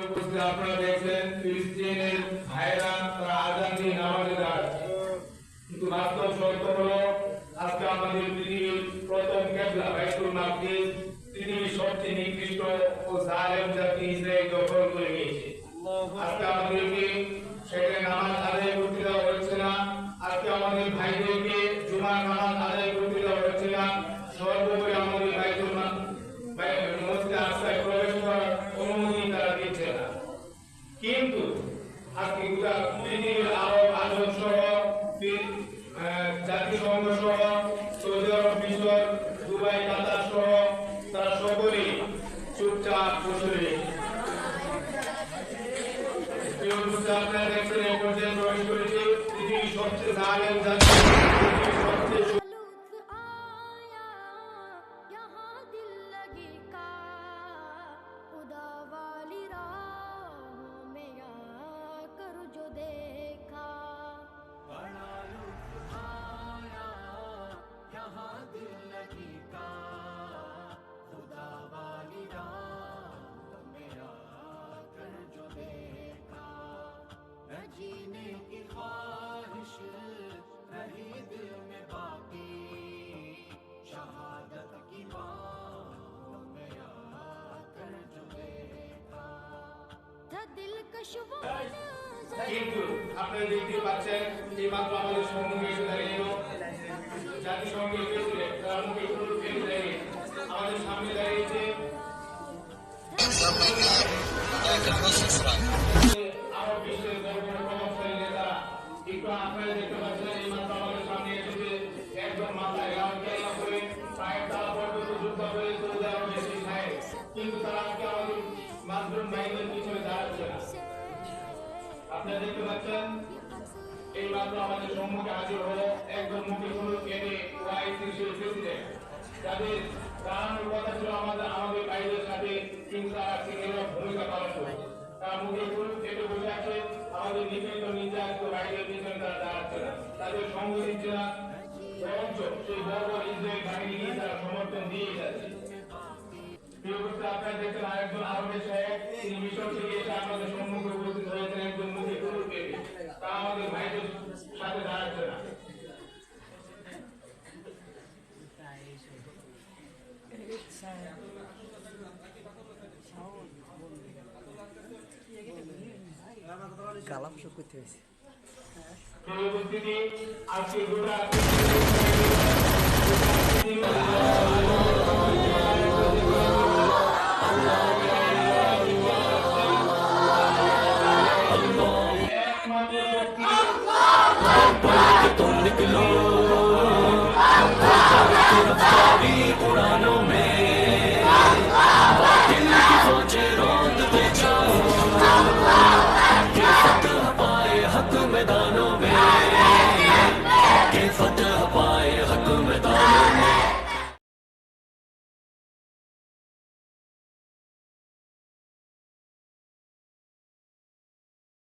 আপনারা দেখলেন ফিলিস্তিনের ভাইরা তারা আজান দিয়ে নামাজে দাঁড়াচ্ছে, কিন্তু বাস্তব সত্য হলো আজকে আমাদের পৃথিবীর প্রথম কিবলা বাইতুল মাকদিস পৃথিবীর সবচেয়ে নিকৃষ্ট ও জালেম জাতি ইসরায়েল দখল করে নিয়েছে। আজকে আমাদেরকে সেখানে নামাজ আদায় করতে দেওয়া হচ্ছে না, আজকে আমাদের ভাইদেরকে জুমার নামাজ আদায় করতে দেওয়া হচ্ছে না, সর্বোপরি আমাদের বাইতুল মসজিদে আকসায় প্রবেশ করার অনুমতি তারা দিচ্ছে না। কিন্তু আজকে গোটা পৃথিবীর আরব আজম সহ জাতিসংঘ সহ সৌদি আরব, মিশর, দুবাই, কাতার সহ তারা সকলেই চুপচাপ বসে রয়েছে। আপনারা দেখছেন এই পর্যায়ে প্রবেশ করেছে পৃথিবীর সবচেয়ে জালেম জাতি, সবচেয়ে কিন্তু আপনারা দেখতে পাচ্ছেন এই মাত্র আমাদের সম্মুখে এসে দাঁড়িয়ে জাতিসংঘের প্রেসিডেন্ট তার মুখে কোনো ফেল দাঁড়িয়ে আমাদের সামনে দাঁড়িয়েছে আরো বিশ্বের বড় বড় প্রভাবশালী নেতারা। একটু আপনারা দেখতে পাচ্ছেন এই মাত্র আমাদের সামনে এসেছে একজন মাথায় লাল কেল্লা করে পায়ের তালা পর্যন্ত যুদ্ধ করে সৌদি আরবে সেই সাহেব, কিন্তু তারা আজকে আমাদের মাধ্যম বাহিনীর পিছনে দাঁড়াচ্ছে না। আপনারা দেখতে পাচ্ছেন এই মাত্র আমাদের সম্মুখে হাজির হলো একজন মুখে হলুদ কেটে ওআইসির প্রেসিডেন্ট, যাদের দাঁড়ানোর কথা ছিল আমাদের ভাইদের সাথে ভূমিকা পালন করবে। তারা মুখে হলুদ কেটে বসে আছে, আমাদের নিপীড়িত নির্যাতিত ভাইদের পিছনে তারা দাঁড়াচ্ছে না, তাদের সঙ্গ দিচ্ছে না, বরঞ্চ সেই বর্বর ইসরায়েল বাহিনীকে তারা সমর্থন দিয়ে যাচ্ছে। আপনারা দেখছেন আরেকজন আরবের সাহেব, তিনি মিশর থেকে এসে আমাদের সম্মুখে উপস্থিত হয়েছেন একজন মুখে হলুদ কেটে, তা আমাদের ভাইদের সাথে দাঁড়াচ্ছে না। কালাম সব করতে হয়েছে আজকে গোটা तुम निकलो